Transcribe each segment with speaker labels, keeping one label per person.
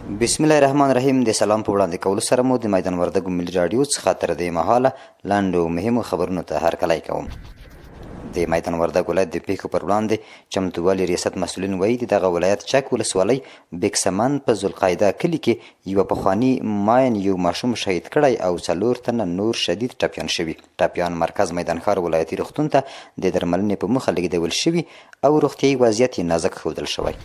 Speaker 1: بسم الله الرحمن الرحیم. د سلام په وړاندې کولو سره مو د میدان وردګو ملي راډیو څخه تر دې مهاله لنډو مهمو خبرونو ته هرکلی کوم. د میدان وردګ ولایت د پیښو پر وړاندې چمتووالي ریاست مسؤلین وایي د دغه ولایت چک ولسوالۍ بیکسمن په ذوالقاعده کلي کې یوه پخواني ماین یو ماشوم شهید کړی او 4 تنه نور شدید ټپیان شوي. ټپیان مرکز میدان ښار ولایتي روغتون ته د درملنې په موخه لیږدول شوي او روغتیایي وضعیت یې نازک ښودل شوی.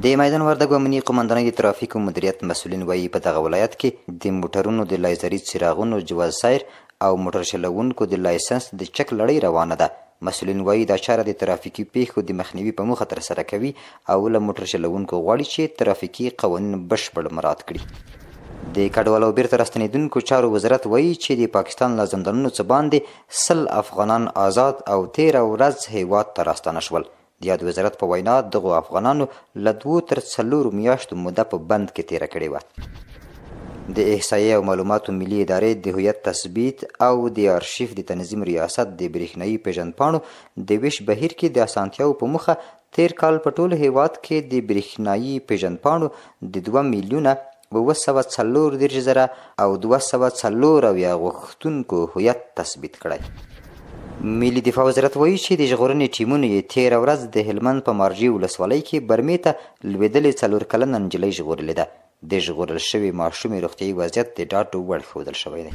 Speaker 1: د میدان وردګو امنیې قومندانۍ د ترافیکو مدیریت مسؤلین وایي په دغه ولایت کې د موټرونو د لایزري څراغونو جواز سیر او موټر چلوونکو د لایسنس د چک لړۍ روانه ده. مسؤلین وایي دا چاره د ترافیکي پیښو د مخنیوي په موخه ترسره کوي او له موټر چلوونکو غواړي چې ترافیکي قوانین بشپړ مراعات کړي. د کډوالو بیرته راستنېدونکو چارو وزارت وایي چې د پاکستان له زندانونو څخه باندې 100 افغانان آزاد او 13 ورځ هیواد ته راستانه شول. د یاد وزارت په وینا دغو افغانانو له 2 تر 4 میاشتو موده په بند کې تیره کړې وه. د احصایې او معلوماتو ملي ادارې د هویت تثبیت او د آرشیف د تنظیم ریاست د برېښنایي پیژندپاڼو د ویش بهیر کې د اسانتیاو په موخه تیر کال په ټول هیواد کې د برېښنایي پیژندپاڼو د 2 میلیونه 740,000 او 240 غوښتونکو هویت تثبیت کړی. ملي دفاع وزارت وایي چې د ژغورنې ټیمونو یې تېره ورځ د هلمند په مارجې ولسوالۍ کې برمې ته لوېدلې 4 کلنه نجلۍ ژغورلې ده. د ژغورل شوې ماشومې روغتیایي وضعیت د ډاډ وړ ښودل شوی دی.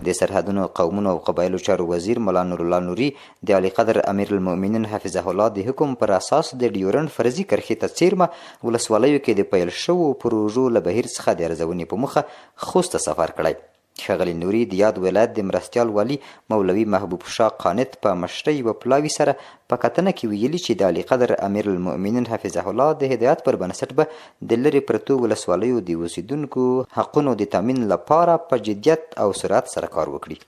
Speaker 1: د سرحدونو قومونو او قبایلو چارو وزیر ملا نورالله نوري د اعلی قدر امیر المؤمنین حفظه الله د حکم پر اساس د ډیورنډ فرضي کرښې ته څیرمه ولسوالیو کې د پیل شوو پروژو له بهیر څخه د ارزونې په موخه خوست ته سفر کړی. ښاغلي نوري د یاد ولایت د مرستیال والي مولوي محبوب شاه قانت په مشرۍ یوه پلاوي سره په کتنه کې ویلي چې د اعلی قدر امیر المؤمنین حفظه الله د هدایت پر بنسټ به د لرې پرتو ولسوالیو د اوسیدونکو حقونو د تامین لپاره په جدیت او سرعت سره کار وکړي.